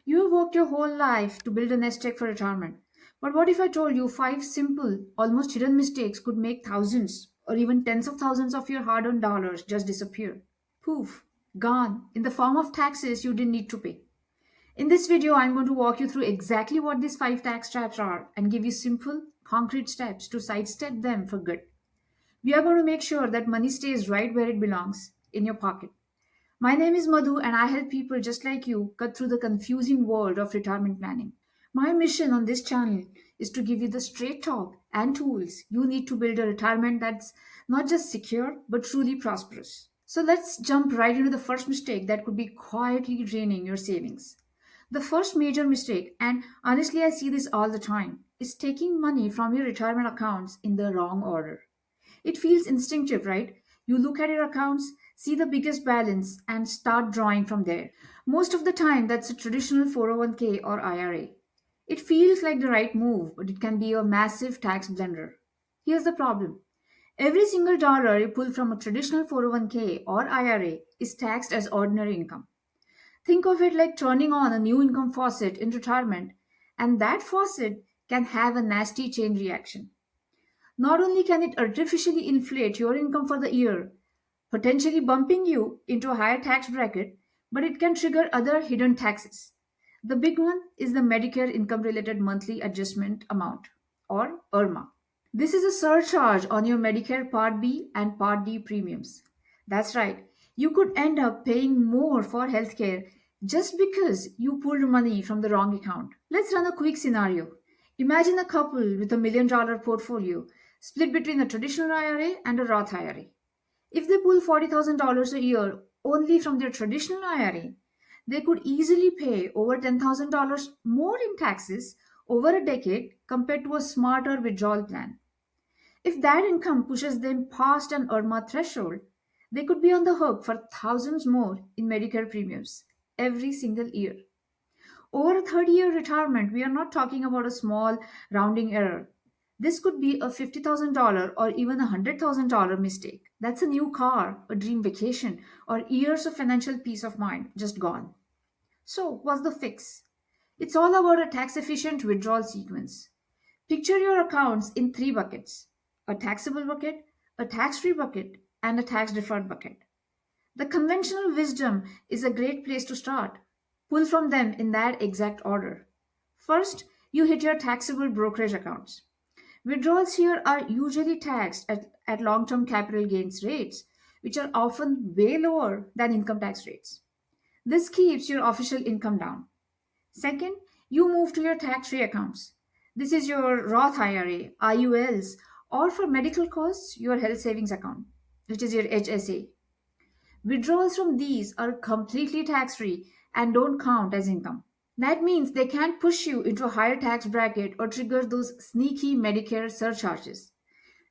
You have worked your whole life to build a nest egg for retirement. But what if I told you five simple, almost hidden mistakes could make thousands or even tens of thousands of your hard earned dollars just disappear? Poof, gone, in the form of taxes you didn't need to pay. In this video, I'm going to walk you through exactly what these five tax traps are and give you simple, concrete steps to sidestep them for good. We are going to make sure that money stays right where it belongs, in your pocket. My name is Madhu, and I help people just like you cut through the confusing world of retirement planning. My mission on this channel is to give you the straight talk and tools you need to build a retirement that's not just secure but truly prosperous. So let's jump right into the first mistake that could be quietly draining your savings. The first major mistake, and honestly, I see this all the time, is taking money from your retirement accounts in the wrong order. It feels instinctive, right? You look at your accounts, see the biggest balance, and start drawing from there. Most of the time, that's a traditional 401k or IRA. It feels like the right move, but it can be a massive tax blender. Here's the problem: every single dollar you pull from a traditional 401k or IRA is taxed as ordinary income. Think of it like turning on a new income faucet in retirement, and that faucet can have a nasty chain reaction. Not only can it artificially inflate your income for the year, potentially bumping you into a higher tax bracket, but it can trigger other hidden taxes. The big one is the Medicare Income Related Monthly Adjustment Amount, or IRMA. This is a surcharge on your Medicare Part B and Part D premiums. That's right, you could end up paying more for healthcare just because you pulled money from the wrong account. Let's run a quick scenario. Imagine a couple with $1 million portfolio split between a traditional IRA and a Roth IRA. If they pull $40,000 a year only from their traditional IRA, they could easily pay over $10,000 more in taxes over a decade compared to a smarter withdrawal plan. If that income pushes them past an IRMA threshold, they could be on the hook for thousands more in Medicare premiums every single year. Over a 30-year retirement, we are not talking about a small rounding error. This could be a $50,000 or even a $100,000 mistake. That's a new car, a dream vacation, or years of financial peace of mind just gone. So, what's the fix? It's all about a tax efficient withdrawal sequence. Picture your accounts in three buckets: a taxable bucket, a tax free bucket, and a tax deferred bucket. The conventional wisdom is a great place to start. Pull from them in that exact order. First, you hit your taxable brokerage accounts. Withdrawals here are usually taxed at long term capital gains rates, which are often way lower than income tax rates. This keeps your official income down. Second, you move to your tax free accounts. This is your Roth IRA, IULs, or for medical costs, your health savings account, which is your HSA. Withdrawals from these are completely tax free and don't count as income. That means they can't push you into a higher tax bracket or trigger those sneaky Medicare surcharges.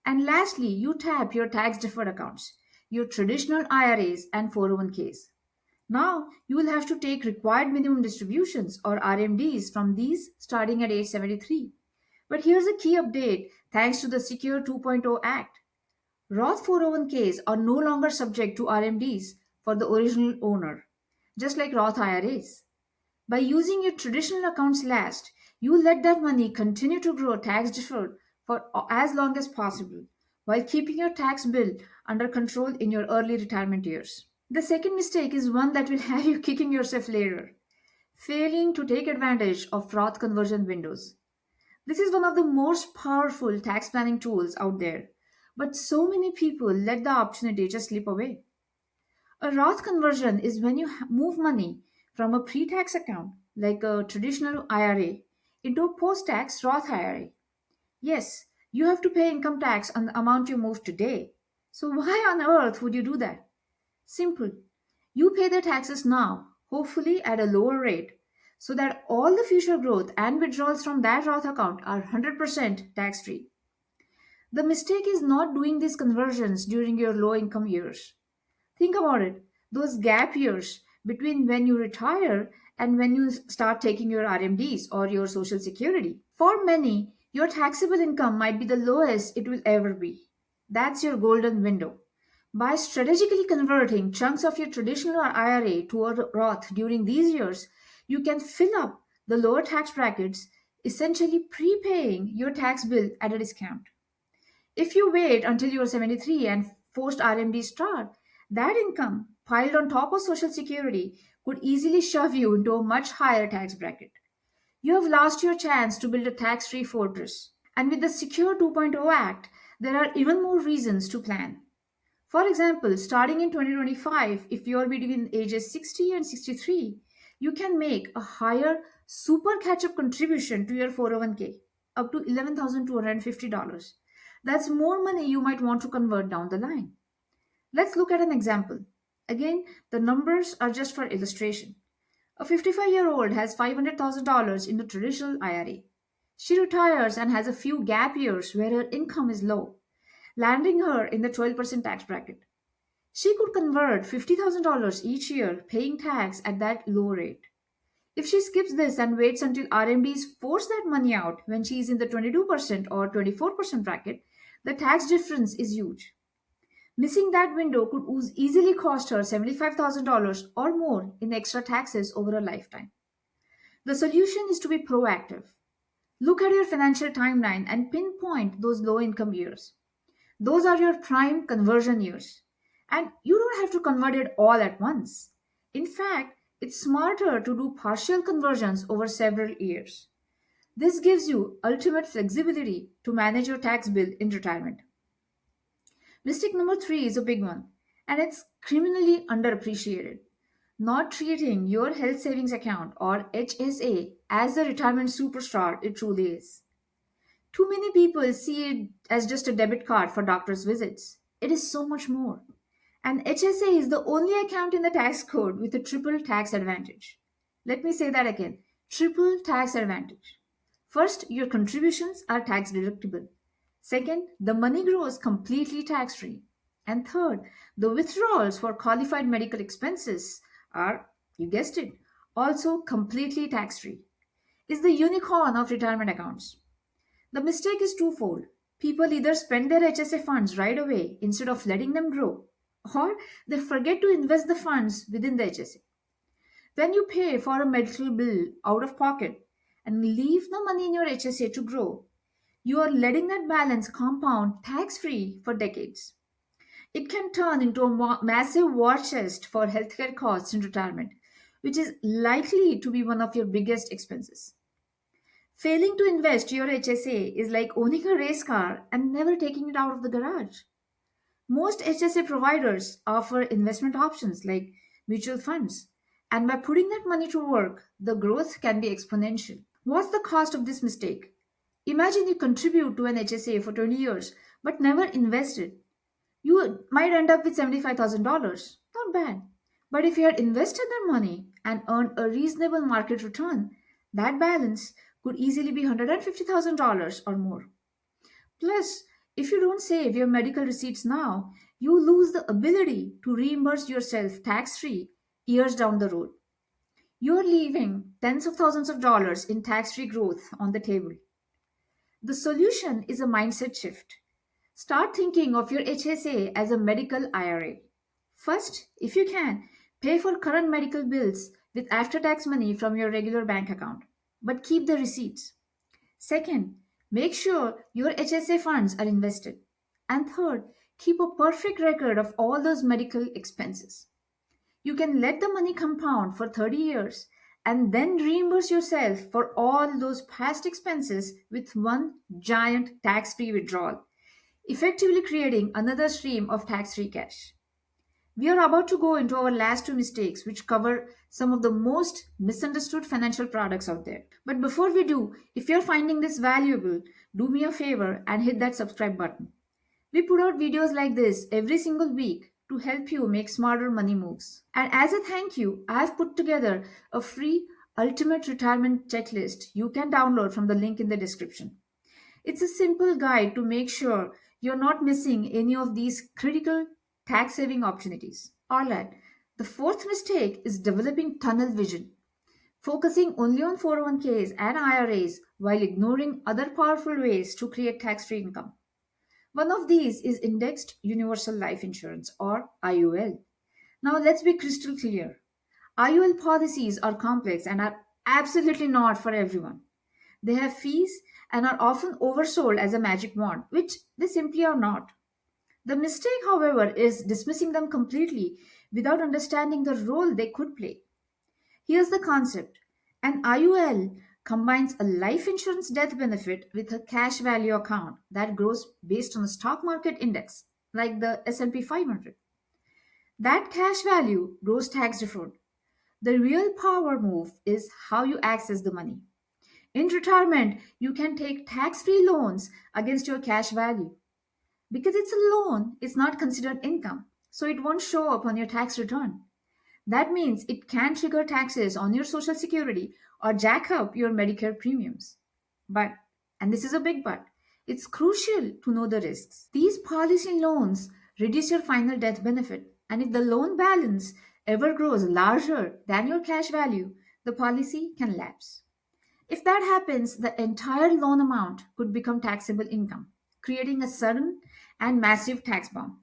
And lastly, you tap your tax deferred accounts, your traditional IRAs and 401ks. Now, you will have to take required minimum distributions or RMDs from these starting at age 73. But here's a key update thanks to the Secure 2.0 Act. Roth 401ks are no longer subject to RMDs for the original owner, just like Roth IRAs. By using your traditional accounts last, you let that money continue to grow tax deferred for as long as possible while keeping your tax bill under control in your early retirement years. The second mistake is one that will have you kicking yourself later: failing to take advantage of Roth conversion windows. This is one of the most powerful tax planning tools out there, but so many people let the opportunity just slip away. A Roth conversion is when you move money from a pre tax account, like a traditional IRA, into a post tax Roth IRA. Yes, you have to pay income tax on the amount you moved today. So, why on earth would you do that? Simple. You pay the taxes now, hopefully at a lower rate, so that all the future growth and withdrawals from that Roth account are 100% tax free. The mistake is not doing these conversions during your low income years. Think about it. Those gap years between when you retire and when you start taking your RMDs or your Social Security. For many, your taxable income might be the lowest it will ever be. That's your golden window. By strategically converting chunks of your traditional IRA to a Roth during these years, You can fill up the lower tax brackets, essentially prepaying your tax bill at a discount. If you wait until you're 73 and forced RMD start, that income piled on top of Social Security could easily shove you into a much higher tax bracket. You have lost your chance to build a tax free fortress. And with the Secure 2.0 Act, there are even more reasons to plan. For example, starting in 2025, if you're between ages 60 and 63, you can make a higher super catch up contribution to your 401k, up to $11,250. That's more money you might want to convert down the line. Let's look at an example. Again, the numbers are just for illustration. A 55-year-old has $500,000 in a traditional IRA. She retires and has a few gap years where her income is low, landing her in the 12% tax bracket. She could convert $50,000 each year, paying tax at that low rate. If she skips this and waits until RMDs force that money out when she is in the 22% or 24% bracket, the tax difference is huge. Missing that window could easily cost her $75,000 or more in extra taxes over a lifetime. The solution is to be proactive. Look at your financial timeline and pinpoint those low income years. Those are your prime conversion years. And you don't have to convert it all at once. In fact, it's smarter to do partial conversions over several years. This gives you ultimate flexibility to manage your tax bill in retirement. Mistake number three is a big one, and it's criminally underappreciated. Not treating your health savings account or HSA as the retirement superstar it truly is. Too many people see it as just a debit card for doctor's visits. It is so much more. And HSA is the only account in the tax code with a triple tax advantage. Let me say that again, triple tax advantage. First, your contributions are tax deductible. Second, the money grows completely tax free. And third, the withdrawals for qualified medical expenses are, you guessed it, also completely tax free. Is the unicorn of retirement accounts. The mistake is twofold. People either spend their HSA funds right away instead of letting them grow, or they forget to invest the funds within the HSA. When you pay for a medical bill out of pocket and leave the money in your HSA to grow, you are letting that balance compound tax free for decades. It can turn into a massive war chest for healthcare costs in retirement, which is likely to be one of your biggest expenses. Failing to invest your HSA is like owning a race car and never taking it out of the garage. Most HSA providers offer investment options like mutual funds, and by putting that money to work, the growth can be exponential. What's the cost of this mistake? Imagine you contribute to an HSA for 20 years but never invested. You might end up with $75,000. Not bad. But if you had invested that money and earned a reasonable market return, that balance could easily be $150,000 or more. Plus, if you don't save your medical receipts now, you lose the ability to reimburse yourself tax free years down the road. You're leaving tens of thousands of dollars in tax free growth on the table. The solution is a mindset shift. Start thinking of your HSA as a medical IRA. First, if you can, pay for current medical bills with after tax money from your regular bank account, but keep the receipts. Second, make sure your HSA funds are invested. And third, keep a perfect record of all those medical expenses. You can let the money compound for 30 years and then reimburse yourself for all those past expenses with one giant tax free withdrawal, effectively creating another stream of tax free cash. We are about to go into our last two mistakes, which cover some of the most misunderstood financial products out there. But before we do, if you're finding this valuable, do me a favor and hit that subscribe button. We put out videos like this every single week to help you make smarter money moves. And as a thank you, I have put together a free ultimate retirement checklist you can download from the link in the description. It's a simple guide to make sure you're not missing any of these critical tax saving opportunities. Alright, the fourth mistake is developing tunnel vision, focusing only on 401ks and IRAs while ignoring other powerful ways to create tax free income. One of these is indexed universal life insurance or IUL. Now let's be crystal clear. IUL policies are complex and are absolutely not for everyone. They have fees and are often oversold as a magic wand, which they simply are not. The mistake, however, is dismissing them completely without understanding the role they could play. Here's the concept: an IUL combines a life insurance death benefit with a cash value account that grows based on a stock market index, like the S&P 500. That cash value grows tax deferred. The real power move is how you access the money. In retirement, you can take tax free loans against your cash value. Because it's a loan, it's not considered income, so it won't show up on your tax return. That means it can trigger taxes on your Social Security or jack up your Medicare premiums. But, and this is a big but, it's crucial to know the risks. These policy loans reduce your final death benefit, and if the loan balance ever grows larger than your cash value, the policy can lapse. If that happens, the entire loan amount could become taxable income, creating a sudden and massive tax bomb.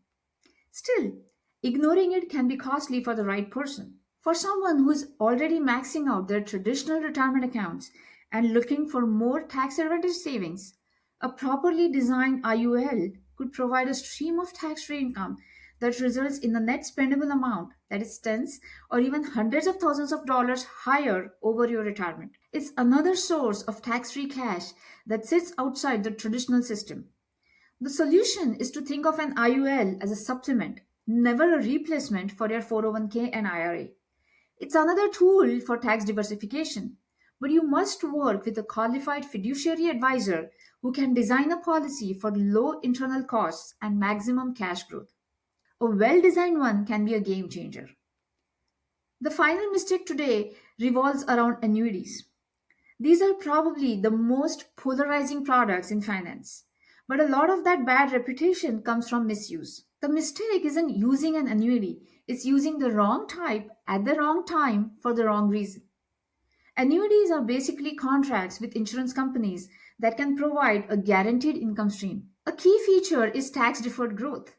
Still, ignoring it can be costly for the right person. For someone who is already maxing out their traditional retirement accounts and looking for more tax advantage savings, a properly designed IUL could provide a stream of tax free income that results in a net spendable amount that is tens or even hundreds of thousands of dollars higher over your retirement. It's another source of tax free cash that sits outside the traditional system. The solution is to think of an IUL as a supplement, never a replacement for your 401k and IRA. It's another tool for tax diversification, but you must work with a qualified fiduciary advisor who can design a policy for low internal costs and maximum cash growth. A well designed one can be a game changer. The final mistake today revolves around annuities. These are probably the most polarizing products in finance. But a lot of that bad reputation comes from misuse. The mistake isn't using an annuity, it's using the wrong type at the wrong time for the wrong reason. Annuities are basically contracts with insurance companies that can provide a guaranteed income stream. A key feature is tax deferred growth.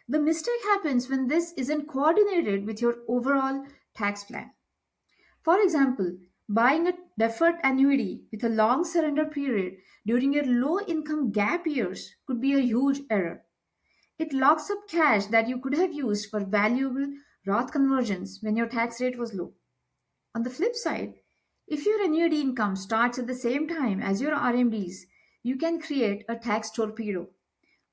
The mistake happens when this isn't coordinated with your overall tax plan. For example, buying a deferred annuity with a long surrender period during your low income gap years could be a huge error. It locks up cash that you could have used for valuable Roth conversions when your tax rate was low. On the flip side, if your annuity income starts at the same time as your RMDs, you can create a tax torpedo,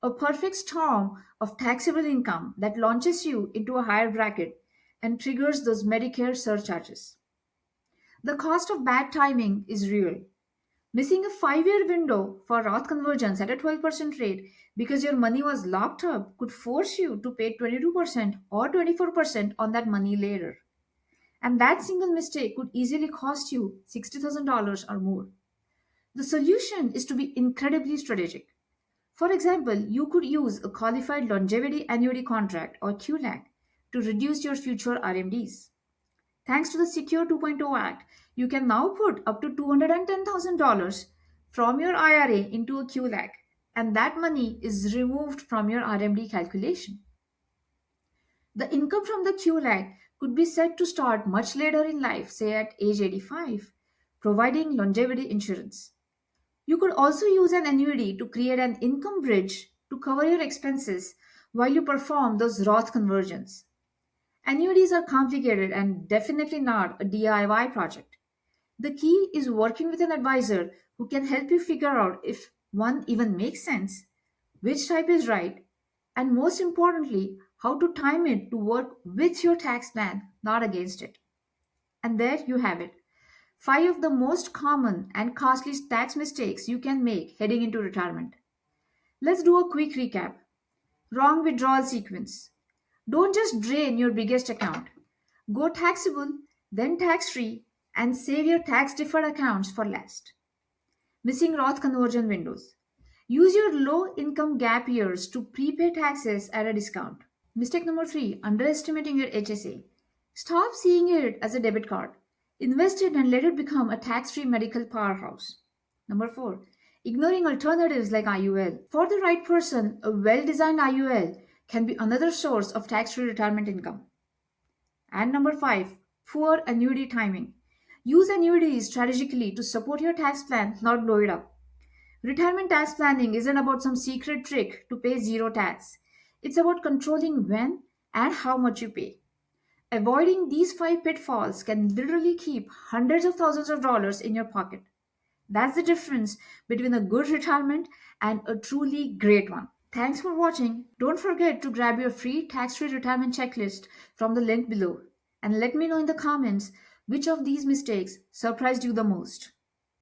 a perfect storm of taxable income that launches you into a higher bracket and triggers those Medicare surcharges. The cost of bad timing is real. Missing a 5-year window for Roth conversions at a 12% rate because your money was locked up could force you to pay 22% or 24% on that money later. And that single mistake could easily cost you $60,000 or more. The solution is to be incredibly strategic. For example, you could use a qualified longevity annuity contract or QLAC to reduce your future RMDs. Thanks to the Secure 2.0 Act, you can now put up to $210,000 from your IRA into a QLAC, and that money is removed from your RMD calculation. The income from the QLAC could be set to start much later in life, say at age 85, providing longevity insurance. You could also use an annuity to create an income bridge to cover your expenses while you perform those Roth conversions. Annuities are complicated and definitely not a DIY project. The key is working with an advisor who can help you figure out if one even makes sense, which type is right, and most importantly, how to time it to work with your tax plan, not against it. And there you have it. 5 of the most common and costly tax mistakes you can make heading into retirement. Let's do a quick recap. Wrong withdrawal sequence. Don't just drain your biggest account. Go taxable, then tax free, and save your tax deferred accounts for last. Missing Roth conversion windows. Use your low income gap years to prepay taxes at a discount. Mistake number 3: underestimating your HSA. Stop seeing it as a debit card. Invest it and let it become a tax free medical powerhouse. Number 4: ignoring alternatives like IUL. For the right person, a well designed IUL can be another source of tax free retirement income. And number 5: Poor annuity timing. Use annuities strategically to support your tax plan, not blow it up. Retirement tax planning isn't about some secret trick to pay zero tax. It's about controlling when and how much you pay. Avoiding these five pitfalls can literally keep hundreds of thousands of dollars in your pocket. That's the difference between a good retirement and a truly great one. Thanks for watching. Don't forget to grab your free tax free retirement checklist from the link below and let me know in the comments which of these mistakes surprised you the most.